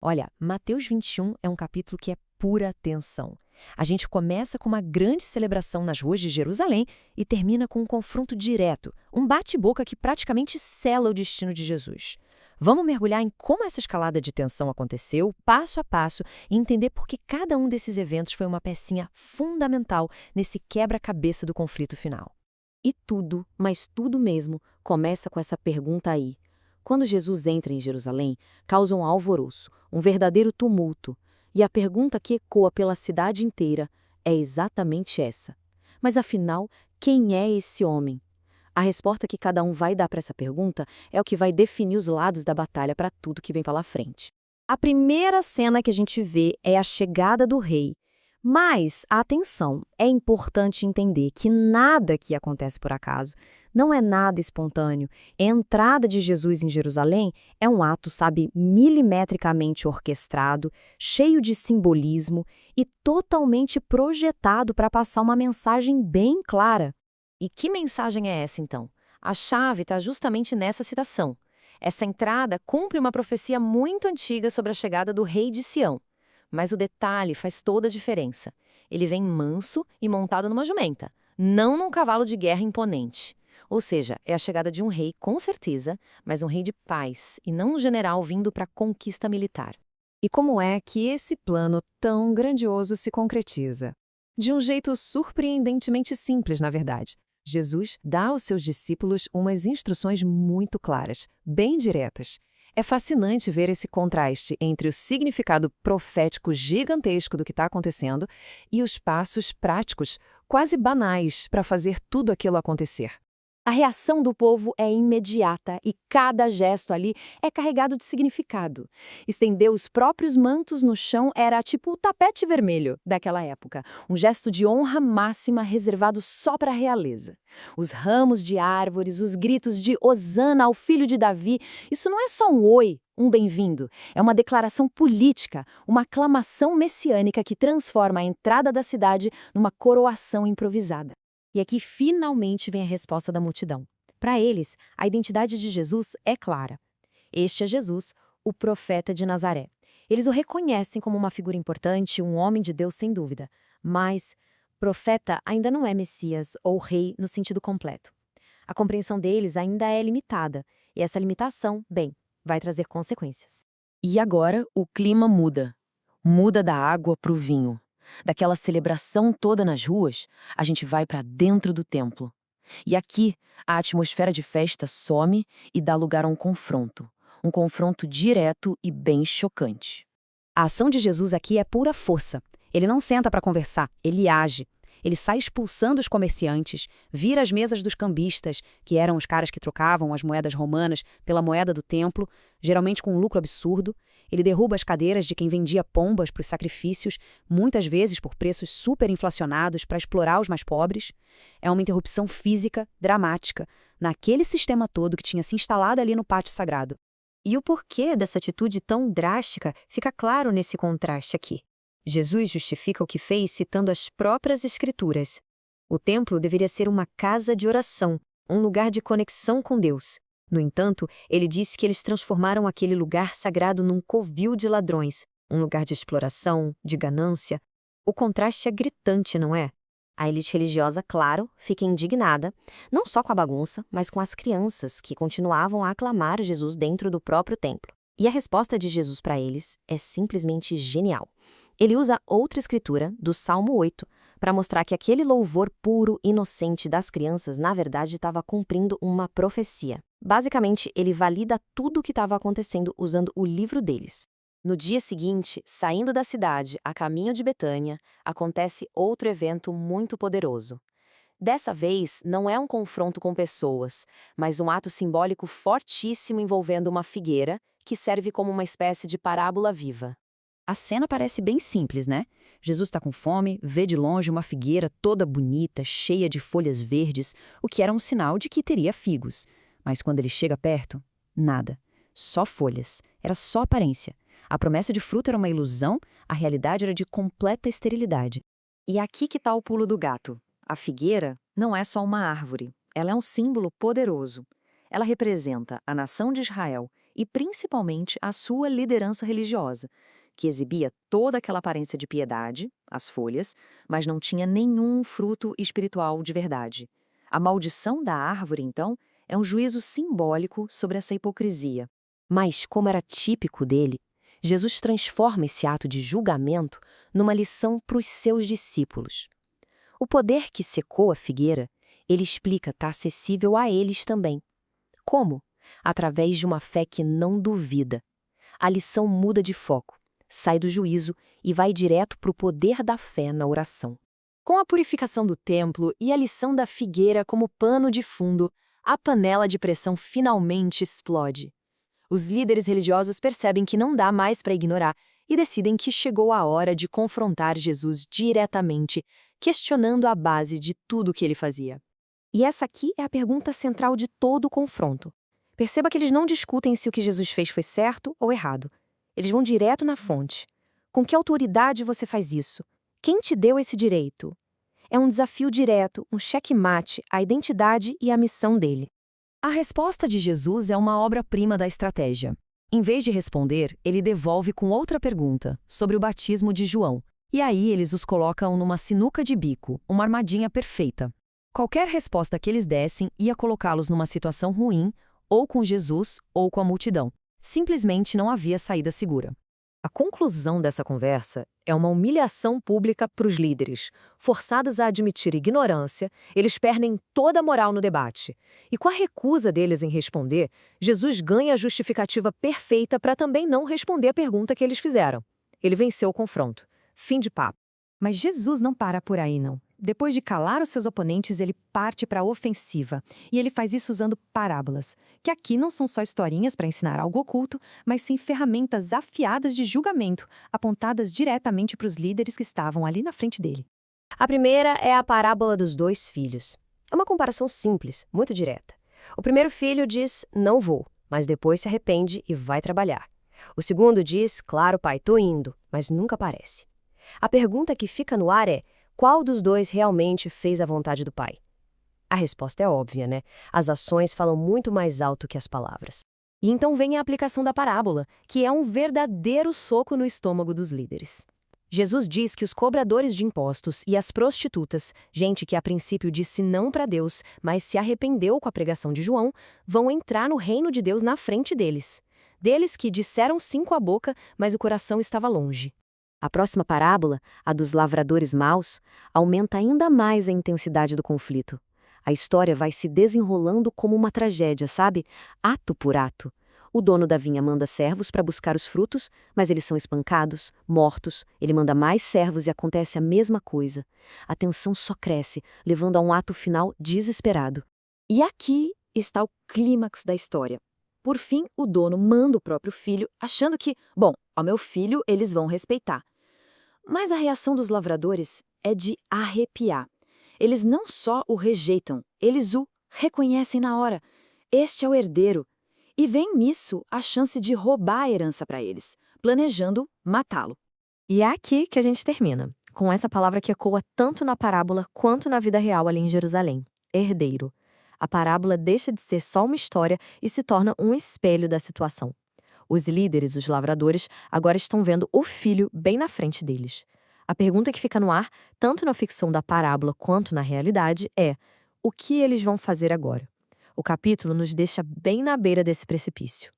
Olha, Mateus 21 é um capítulo que é pura tensão. A gente começa com uma grande celebração nas ruas de Jerusalém e termina com um confronto direto, um bate-boca que praticamente sela o destino de Jesus. Vamos mergulhar em como essa escalada de tensão aconteceu, passo a passo, e entender por que cada um desses eventos foi uma pecinha fundamental nesse quebra-cabeça do conflito final. E tudo, mas tudo mesmo, começa com essa pergunta aí. Quando Jesus entra em Jerusalém, causa um alvoroço, um verdadeiro tumulto. E a pergunta que ecoa pela cidade inteira é exatamente essa. Mas afinal, quem é esse homem? A resposta que cada um vai dar para essa pergunta é o que vai definir os lados da batalha para tudo que vem pela frente. A primeira cena que a gente vê é a chegada do rei. Mas, atenção, é importante entender que nada que acontece por acaso, não é nada espontâneo. A entrada de Jesus em Jerusalém é um ato, sabe, milimetricamente orquestrado, cheio de simbolismo e totalmente projetado para passar uma mensagem bem clara. E que mensagem é essa, então? A chave está justamente nessa citação. Essa entrada cumpre uma profecia muito antiga sobre a chegada do rei de Sião. Mas o detalhe faz toda a diferença. Ele vem manso e montado numa jumenta, não num cavalo de guerra imponente. Ou seja, é a chegada de um rei, com certeza, mas um rei de paz, e não um general vindo para conquista militar. E como é que esse plano tão grandioso se concretiza? De um jeito surpreendentemente simples, na verdade. Jesus dá aos seus discípulos umas instruções muito claras, bem diretas. É fascinante ver esse contraste entre o significado profético gigantesco do que está acontecendo e os passos práticos, quase banais, para fazer tudo aquilo acontecer. A reação do povo é imediata e cada gesto ali é carregado de significado. Estender os próprios mantos no chão era tipo o tapete vermelho daquela época, um gesto de honra máxima reservado só para a realeza. Os ramos de árvores, os gritos de Hosana ao filho de Davi, isso não é só um oi, um bem-vindo, é uma declaração política, uma aclamação messiânica que transforma a entrada da cidade numa coroação improvisada. E aqui finalmente vem a resposta da multidão. Para eles, a identidade de Jesus é clara. Este é Jesus, o profeta de Nazaré. Eles o reconhecem como uma figura importante, um homem de Deus sem dúvida. Mas profeta ainda não é Messias ou rei no sentido completo. A compreensão deles ainda é limitada. E essa limitação, bem, vai trazer consequências. E agora o clima muda. Muda da água para o vinho. Daquela celebração toda nas ruas, a gente vai para dentro do templo. E aqui, a atmosfera de festa some e dá lugar a um confronto. Um confronto direto e bem chocante. A ação de Jesus aqui é pura força. Ele não senta para conversar, ele age. Ele sai expulsando os comerciantes, vira as mesas dos cambistas, que eram os caras que trocavam as moedas romanas pela moeda do templo, geralmente com um lucro absurdo. Ele derruba as cadeiras de quem vendia pombas para os sacrifícios, muitas vezes por preços superinflacionados para explorar os mais pobres. É uma interrupção física dramática naquele sistema todo que tinha se instalado ali no pátio sagrado. E o porquê dessa atitude tão drástica fica claro nesse contraste aqui. Jesus justifica o que fez citando as próprias Escrituras. O templo deveria ser uma casa de oração, um lugar de conexão com Deus. No entanto, ele disse que eles transformaram aquele lugar sagrado num covil de ladrões, um lugar de exploração, de ganância. O contraste é gritante, não é? A elite religiosa, claro, fica indignada, não só com a bagunça, mas com as crianças que continuavam a aclamar Jesus dentro do próprio templo. E a resposta de Jesus para eles é simplesmente genial. Ele usa outra escritura, do Salmo 8, para mostrar que aquele louvor puro, inocente das crianças, na verdade, estava cumprindo uma profecia. Basicamente, ele valida tudo o que estava acontecendo usando o livro deles. No dia seguinte, saindo da cidade, a caminho de Betânia, acontece outro evento muito poderoso. Dessa vez, não é um confronto com pessoas, mas um ato simbólico fortíssimo envolvendo uma figueira, que serve como uma espécie de parábola viva. A cena parece bem simples, né? Jesus está com fome, vê de longe uma figueira toda bonita, cheia de folhas verdes, o que era um sinal de que teria figos. Mas quando ele chega perto, nada. Só folhas. Era só aparência. A promessa de fruto era uma ilusão, a realidade era de completa esterilidade. E aqui que está o pulo do gato. A figueira não é só uma árvore. Ela é um símbolo poderoso. Ela representa a nação de Israel e principalmente a sua liderança religiosa, que exibia toda aquela aparência de piedade, as folhas, mas não tinha nenhum fruto espiritual de verdade. A maldição da árvore, então, é um juízo simbólico sobre essa hipocrisia. Mas, como era típico dele, Jesus transforma esse ato de julgamento numa lição para os seus discípulos. O poder que secou a figueira, ele explica está acessível a eles também. Como? Através de uma fé que não duvida. A lição muda de foco, sai do juízo e vai direto para o poder da fé na oração. Com a purificação do templo e a lição da figueira como pano de fundo, a panela de pressão finalmente explode. Os líderes religiosos percebem que não dá mais para ignorar e decidem que chegou a hora de confrontar Jesus diretamente, questionando a base de tudo o que ele fazia. E essa aqui é a pergunta central de todo o confronto. Perceba que eles não discutem se o que Jesus fez foi certo ou errado. Eles vão direto na fonte. Com que autoridade você faz isso? Quem te deu esse direito? É um desafio direto, um checkmate à identidade e à missão dele. A resposta de Jesus é uma obra-prima da estratégia. Em vez de responder, ele devolve com outra pergunta, sobre o batismo de João. E aí eles os colocam numa sinuca de bico, uma armadilha perfeita. Qualquer resposta que eles dessem ia colocá-los numa situação ruim, ou com Jesus ou com a multidão. Simplesmente não havia saída segura. A conclusão dessa conversa é uma humilhação pública para os líderes. Forçados a admitir ignorância, eles perdem toda a moral no debate. E com a recusa deles em responder, Jesus ganha a justificativa perfeita para também não responder a pergunta que eles fizeram. Ele venceu o confronto. Fim de papo. Mas Jesus não para por aí, não. Depois de calar os seus oponentes, ele parte para a ofensiva. E ele faz isso usando parábolas, que aqui não são só historinhas para ensinar algo oculto, mas sim ferramentas afiadas de julgamento, apontadas diretamente para os líderes que estavam ali na frente dele. A primeira é a parábola dos 2 filhos. É uma comparação simples, muito direta. O primeiro filho diz, não vou, mas depois se arrepende e vai trabalhar. O segundo diz, claro, pai, tô indo, mas nunca aparece. A pergunta que fica no ar é, qual dos 2 realmente fez a vontade do pai? A resposta é óbvia, né? As ações falam muito mais alto que as palavras. E então vem a aplicação da parábola, que é um verdadeiro soco no estômago dos líderes. Jesus diz que os cobradores de impostos e as prostitutas, gente que a princípio disse não para Deus, mas se arrependeu com a pregação de João, vão entrar no reino de Deus na frente deles. Deles que disseram sim com a boca, mas o coração estava longe. A próxima parábola, a dos lavradores maus, aumenta ainda mais a intensidade do conflito. A história vai se desenrolando como uma tragédia, sabe? Ato por ato. O dono da vinha manda servos para buscar os frutos, mas eles são espancados, mortos. Ele manda mais servos e acontece a mesma coisa. A tensão só cresce, levando a um ato final desesperado. E aqui está o clímax da história. Por fim, o dono manda o próprio filho, achando que, bom, ao meu filho eles vão respeitar. Mas a reação dos lavradores é de arrepiar. Eles não só o rejeitam, eles o reconhecem na hora. Este é o herdeiro. E vem nisso a chance de roubar a herança para eles, planejando matá-lo. E é aqui que a gente termina, com essa palavra que ecoa tanto na parábola quanto na vida real ali em Jerusalém: herdeiro. A parábola deixa de ser só uma história e se torna um espelho da situação. Os líderes, os lavradores, agora estão vendo o filho bem na frente deles. A pergunta que fica no ar, tanto na ficção da parábola quanto na realidade, é: o que eles vão fazer agora? O capítulo nos deixa bem na beira desse precipício.